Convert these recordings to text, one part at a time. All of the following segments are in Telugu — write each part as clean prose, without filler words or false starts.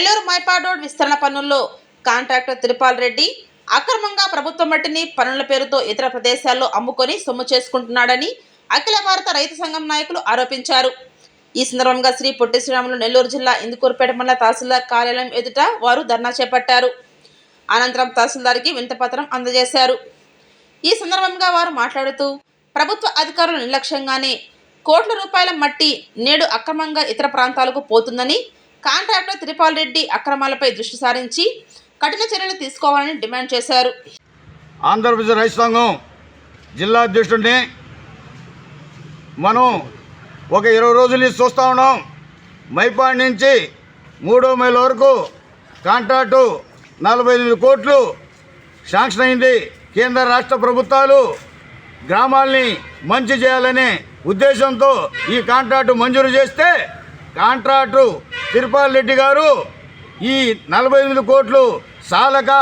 నెల్లూరు మైపాడ్ రోడ్ విస్తరణ పనుల్లో కాంట్రాక్టర్ తిరుపాల్ రెడ్డి అక్రమంగా ప్రభుత్వ మట్టిని పనుల పేరుతో ఇతర ప్రదేశాల్లో అమ్ముకొని సొమ్ము చేసుకుంటున్నాడని అఖిల భారత రైతు సంఘం నాయకులు ఆరోపించారు. ఈ సందర్భంగా శ్రీ పొట్టి శ్రీరాములు నెల్లూరు జిల్లా ఇందుకూరుపేట మండల తహసీల్దార్ కార్యాలయం ఎదుట వారు ధర్నా చేపట్టారు. అనంతరం తహసీల్దార్కి వినతిపత్రం అందజేశారు. ఈ సందర్భంగా వారు మాట్లాడుతూ ప్రభుత్వ అధికారులు నిర్లక్ష్యంగానే కోట్ల రూపాయల మట్టి నేడు అక్రమంగా ఇతర ప్రాంతాలకు పోతుందని, కాంట్రాక్టర్ తిరుపాల్ రెడ్డి అక్రమాలపై దృష్టి సారించి కఠిన చర్యలు తీసుకోవాలని డిమాండ్ చేశారు. ఆంధ్రప్రదేశ్ రైతు సంఘం జిల్లా అధ్యక్షుడిని మనం ఒక 20 రోజుల నుంచి చూస్తూ ఉన్నాం. మైపాడ్ నుంచి 3వ మైల్ వరకు కాంట్రాక్టు 48 కోట్లు శాంక్షన్ అయింది. కేంద్ర రాష్ట్ర ప్రభుత్వాలు గ్రామాల్ని మంచి చేయాలనే ఉద్దేశంతో ఈ కాంట్రాక్టు మంజూరు చేస్తే కాంట్రాక్టర్ తిరుపాల్ రెడ్డి గారు ఈ 48 కోట్లు సాలక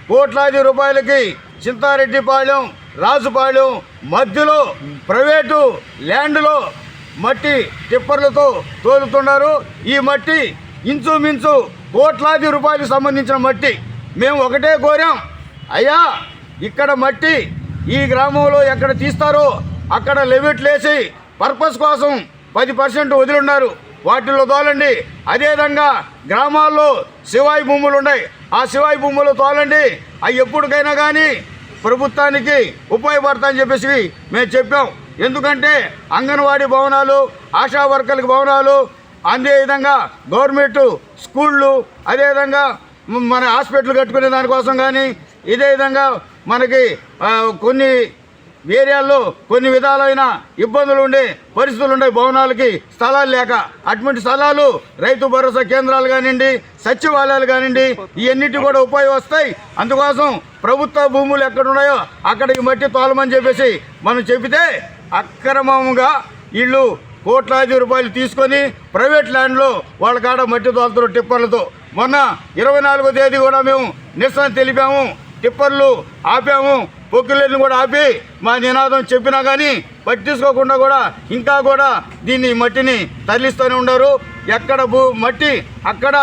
కోట్లాది రూపాయలకి చింతారెడ్డిపాళెం, రాజుపాళెం మధ్యలో ప్రైవేటు ల్యాండ్లో మట్టి టిప్పర్లతో తోలుతున్నారు. ఈ మట్టి ఇంచుమించు కోట్లాది రూపాయలకు సంబంధించిన మట్టి. మేము ఒకటే కోరాం, అయ్యా ఇక్కడ మట్టి ఈ గ్రామంలో ఎక్కడ తీస్తారో అక్కడ లెవిట్లేసి పర్పస్ కోసం 10% వదిలిన్నారు, వాటిల్లో తోలండి. అదేవిధంగా గ్రామాల్లో శివాయి భూములు ఉన్నాయి, ఆ శివాయి భూములు తోలండి. అవి ఎప్పటికైనా కానీ ప్రభుత్వానికి ఉపయోగపడతాయని చెప్పేసి మేము చెప్పాం. ఎందుకంటే అంగన్వాడీ భవనాలు, ఆశా వర్కర్లకు భవనాలు, అదేవిధంగా గవర్నమెంట్ స్కూళ్ళు, అదేవిధంగా మన హాస్పిటల్ కట్టుకునే దానికోసం కానీ, ఇదే విధంగా మనకి కొన్ని ఏరియాల్లో కొన్ని విధాలైన ఇబ్బందులు ఉండే పరిస్థితులు ఉండే భవనాలకి స్థలాలు లేక అటువంటి స్థలాలు రైతు భరోసా కేంద్రాలు కానివ్వండి, సచివాలయాలు కానివ్వండి, ఇవన్నిటి కూడా ఉపయోగం వస్తాయి. అందుకోసం ప్రభుత్వ భూములు ఎక్కడున్నాయో అక్కడికి మట్టి తోలమని చెప్పేసి మనం చెబితే అక్రమంగా వీళ్ళు కోట్లాది రూపాయలు తీసుకొని ప్రైవేట్ ల్యాండ్లో వాళ్ళ కాడ మట్టి తోలుతున్నారు టిప్పర్లతో. మొన్న 24వ తేదీ కూడా మేము నిరసన తెలిపాము, టిప్పర్లు ఆపాము, పొక్కులను కూడా ఆపి మా నినాదం చెప్పినా కానీ పట్టించుకోకుండా కూడా ఇంకా కూడా దీన్ని మట్టిని తరలిస్తూనే ఉన్నారు. ఎక్కడ మట్టి అక్కడ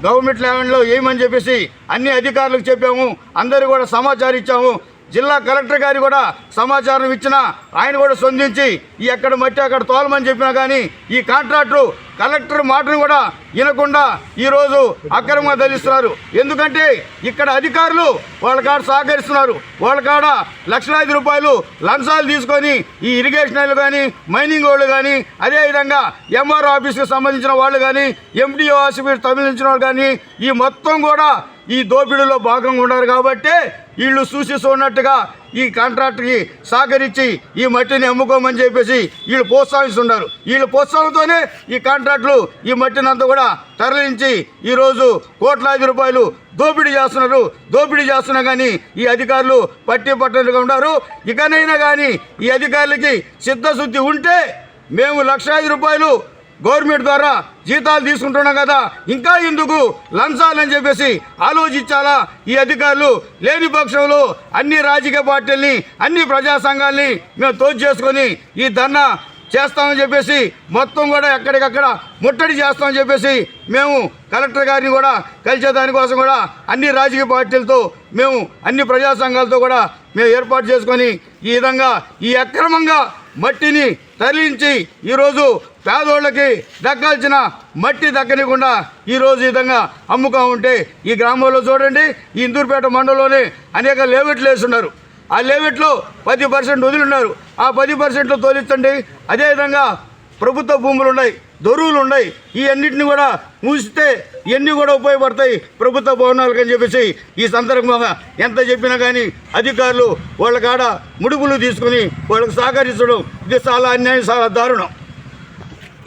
గవర్నమెంట్ ల్యాండ్లో వేయమని చెప్పేసి అన్ని అధికారులకు చెప్పాము, అందరూ కూడా సమాచారం ఇచ్చాము. జిల్లా కలెక్టర్ గారు కూడా సమాచారం ఇచ్చినా ఆయన కూడా స్పందించి ఈ ఎక్కడ మట్టి అక్కడ తోలమని చెప్పినా కానీ ఈ కాంట్రాక్టరు కలెక్టర్ మాటను కూడా వినకుండా ఈరోజు అక్రమంగా తరలిస్తున్నారు. ఎందుకంటే ఇక్కడ అధికారులు వాళ్ళ కాడ సహకరిస్తున్నారు, వాళ్ళ కాడ లక్షలాది రూపాయలు లంచాలు తీసుకొని ఈ ఇరిగేషన్ వాళ్ళు కానీ, మైనింగ్ వాళ్ళు కానీ, అదేవిధంగా ఎంఆర్ఓ ఆఫీస్కి సంబంధించిన వాళ్ళు కానీ, ఎండిఓ ఆఫీస్కి సంబంధించిన వాళ్ళు కానీ ఈ మొత్తం కూడా ఈ దోపిడీలో భాగంగా ఉన్నారు. కాబట్టి వీళ్ళు చూసి చూడనట్టుగా ఈ కాంట్రాక్టర్కి సహకరించి ఈ మట్టిని అమ్ముకోమని చెప్పేసి వీళ్ళు ప్రోత్సహిస్తున్నారు. వీళ్ళు ప్రోత్సాహంతోనే ఈ కాంట్రాక్టులు ఈ మట్టిని అంతా కూడా తరలించి ఈరోజు కోట్లాది రూపాయలు దోపిడీ చేస్తున్నారు. దోపిడీ చేస్తున్నా కానీ ఈ అధికారులు పట్టేట్టుగా ఉన్నారు. ఇకనైనా కానీ ఈ అధికారులకి చిత్తశుద్ధి ఉంటే మేము 1,00,000 రూపాయలు గవర్నమెంట్ ద్వారా జీతాలు తీసుకుంటున్నాం కదా, ఇంకా ఎందుకు లంచాలని చెప్పేసి ఆలోచించాలా ఈ అధికారులు. లేని పక్షంలో అన్ని రాజకీయ పార్టీల్ని, అన్ని ప్రజా సంఘాలని మేము తోచి చేసుకొని ఈ ధర్నా చేస్తామని చెప్పేసి మొత్తం కూడా ఎక్కడికక్కడ ముట్టడి చేస్తామని చెప్పేసి మేము కలెక్టర్ గారిని కూడా కలిసే దానికోసం కూడా అన్ని రాజకీయ పార్టీలతో మేము అన్ని ప్రజా సంఘాలతో కూడా మేము ఏర్పాటు చేసుకొని ఈ విధంగా ఈ అక్రమంగా మట్టిని తరలించి ఈరోజు పేదోళ్ళకి దక్కాల్సిన మట్టి దక్కనికుండా ఈరోజు ఈ విధంగా అమ్ముకా ఉంటే ఈ గ్రామంలో చూడండి, ఈ ఇందూరుపేట మండలంలోనే అనేక లేఅవుట్లు వేస్తున్నారు. ఆ లేఅవుట్లో 10% వదిలిన్నారు. ఆ 10%లో తోలించండి. అదేవిధంగా ప్రభుత్వ భూములు ఉన్నాయి, దొరువులు ఉన్నాయి, ఈ అన్నింటినీ కూడా మూసితే ఇవన్నీ కూడా ఉపయోగపడతాయి ప్రభుత్వ భవనాలకు అని చెప్పేసి ఈ సందర్భంగా ఎంత చెప్పినా కానీ అధికారులు వాళ్ళ కాడ ముడుపులు తీసుకుని వాళ్ళకు సహకరించడం ఇది చాలా అన్యాయం, చాలా దారుణం.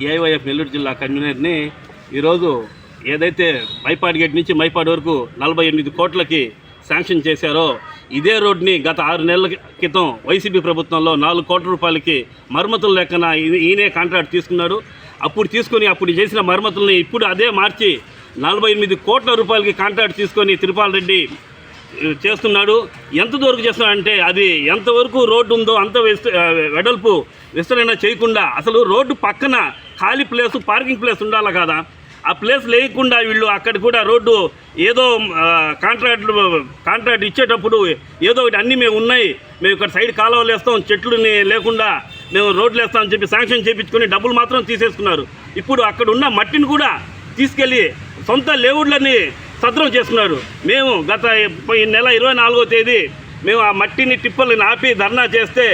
ఏఐవైఎఫ్ నెల్లూరు జిల్లా కన్వీనర్ని ఈరోజు ఏదైతే మైపాడ్ గేట్ నుంచి మైపాడ్ వరకు 48 కోట్లకి శాంక్షన్ చేశారో ఇదే రోడ్ని గత 6 నెలల క్రితం వైసీపీ ప్రభుత్వంలో 4 కోట్ల రూపాయలకి మరమ్మతులు లెక్కన ఈయనే కాంట్రాక్ట్ తీసుకున్నాడు. అప్పుడు చేసిన మరమ్మతుల్ని ఇప్పుడు అదే మార్చి 48 కోట్ల రూపాయలకి కాంట్రాక్ట్ తీసుకొని తిరుపాల్ రెడ్డి చేస్తున్నాడు. ఎంత దూరకు చేస్తున్నాడంటే అది ఎంతవరకు రోడ్డు ఉందో అంత వెడల్పు విస్తరణ చేయకుండా అసలు రోడ్డు పక్కన ఖాళీ ప్లేసు, పార్కింగ్ ప్లేస్ ఉండాలి కదా. ఆ ప్లేస్ లేకుండా వీళ్ళు అక్కడ కూడా రోడ్డు ఏదో కాంట్రాక్ట్ ఇచ్చేటప్పుడు ఏదో ఒకటి అన్నీ మేము ఉన్నాయి, మేము ఇక్కడ సైడ్ కాలువలు వేస్తాం, చెట్లుని లేకుండా మేము రోడ్లు వేస్తామని చెప్పి శాంక్షన్ చేయించుకొని డబ్బులు మాత్రం తీసేసుకున్నారు. ఇప్పుడు అక్కడ ఉన్న మట్టిని కూడా తీసుకెళ్ళి సొంత లేవుడ్లని సద్రం చేసుకున్నారు. మేము గత ఈ నెల 24వ తేదీ మేము ఆ మట్టిని టిప్పర్లను ఆపి ధర్నా చేస్తే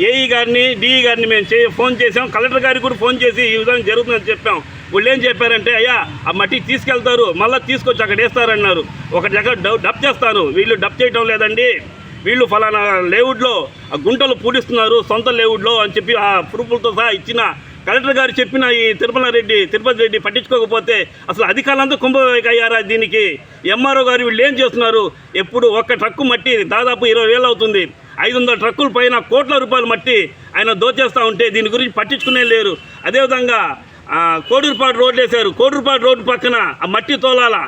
ఏఈ గారిని డిఈ గారిని మేము ఫోన్ చేసాం, కలెక్టర్ గారికి కూడా ఫోన్ చేసి ఈ విధంగా జరుగుతుందని చెప్పాం. వాళ్ళు ఏం చెప్పారంటే, అయ్యా ఆ మట్టి తీసుకెళ్తారు, మళ్ళీ తీసుకొచ్చి అక్కడ వేస్తారన్నారు. ఒక దగ్గర డప్ చేస్తారు, వీళ్ళు డప్ చేయటం లేదండి, వీళ్ళు ఫలానా లేవుడ్లో ఆ గుంటలు పూడిస్తున్నారు సొంత లేవుడ్లో అని చెప్పి ఆ ప్రూఫ్లతో సహా ఇచ్చిన కలెక్టర్ గారు చెప్పిన ఈ తిరుపతి రెడ్డి పట్టించుకోకపోతే అసలు అధికారులంతా కుంభవేకయ్యారా దీనికి? ఎంఆర్ఓ గారు వీళ్ళు ఏం చేస్తున్నారు? ఎప్పుడు ఒక్క ట్రక్కు మట్టి దాదాపు 20,000 అవుతుంది, 500 ట్రక్కుల పైన కోట్ల రూపాయల మట్టి ఆయన దోచేస్తూ ఉంటే దీని గురించి పట్టించుకునే లేరు. అదేవిధంగా కోడూరుపాడు రోడ్లు వేశారు, కోడూరుపాడు రోడ్డు పక్కన ఆ మట్టి తోలాల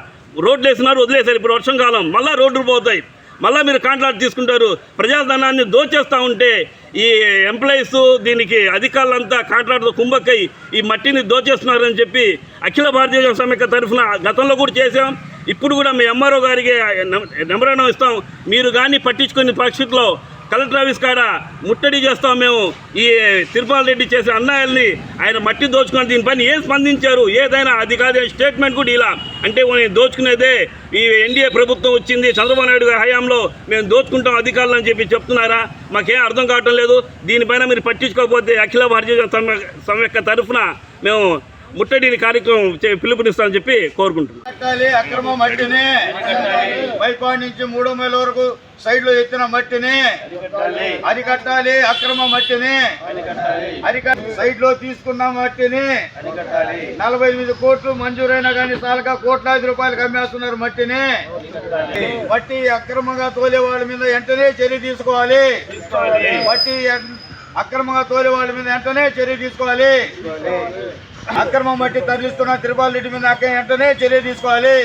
రోడ్లు వేసినారు, వదిలేశారు. ఇప్పుడు వర్షంకాలం మళ్ళీ రోడ్లు పోతాయి, మళ్ళీ మీరు కాంట్రాక్ట్ తీసుకుంటారు. ప్రజాధనాన్ని దోచేస్తూ ఉంటే ఈ ఎంప్లాయీస్ దీనికి అధికారులంతా కాంట్రాక్ట్తో కుంభక్కై ఈ మట్టిని దోచేస్తున్నారని చెప్పి అఖిల భారతీయ సమైక్య తరఫున గతంలో కూడా చేసాం. ఇప్పుడు కూడా మీ ఎంఆర్ఓ గారికి మెమరాండం ఇస్తాం. మీరు కానీ పట్టించుకునే పరిస్థితిలో కలెక్టర్ ఆఫీస్ కాడ ముట్టడి చేస్తాం. మేము ఈ తిరుపతి రెడ్డి చేసే అన్యాయాల్ని ఆయన మట్టి దోచుకుని దీనిపైన ఏం స్పందించారు? ఏదైనా అది కాదు స్టేట్మెంట్ కూడా ఇలా అంటే దోచుకునేదే ఈ ఎన్డీఏ ప్రభుత్వం వచ్చింది, చంద్రబాబు నాయుడు గారి హయాంలో మేము దోచుకుంటాం అధికారులు అని చెప్పి చెప్తున్నారా? మాకేం అర్థం కావటం లేదు. దీనిపైన మీరు పట్టించుకోకపోతే అఖిల భారతీయ సమైక్య తరఫున మేము ముట్టడిని కార్యక్రమం పిలుపునిస్తామని చెప్పి కోరుకుంటున్నాం. అక్రమ మట్టిని మైపాడు నుంచి 3 మైళ్ళ వరకు సైడ్ లో ఎత్తిన మట్టిని అరికట్టాలి. అక్రమ మట్టిని సైడ్ లో తీసుకున్న మట్టిని 48 కోట్లు మంజూరైనా కానీ చాలక కోట్లాది రూపాయలకు అమ్మేస్తున్నారు మట్టిని. మట్టి అక్రమంగా తోలే వాళ్ళ మీద వెంటనే చర్య తీసుకోవాలి. మట్టి అక్రమంగా తోలే వాళ్ళ మీద వెంటనే చర్య తీసుకోవాలి. అక్రమ మట్టి తరలిస్తున్న తిరుపతి రెడ్డి మీద వెంటనే చర్య తీసుకోవాలి.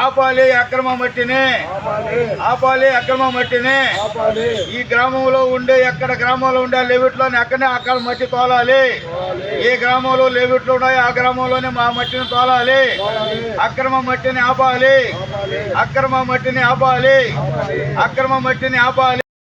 ఆపాలి అక్రమ మట్టిని, ఆపాలి అక్రమ మట్టిని. ఈ గ్రామంలో ఉండే గ్రామంలో ఉండే లెవిట్లోనే అక్కడ మట్టి తోలాలి. ఏ గ్రామంలో లెవిట్లు ఉన్నాయో ఆ గ్రామంలోనే మా మట్టిని తోలాలి. అక్రమ మట్టిని ఆపాలి, అక్రమ మట్టిని ఆపాలి, అక్రమ మట్టిని ఆపాలి.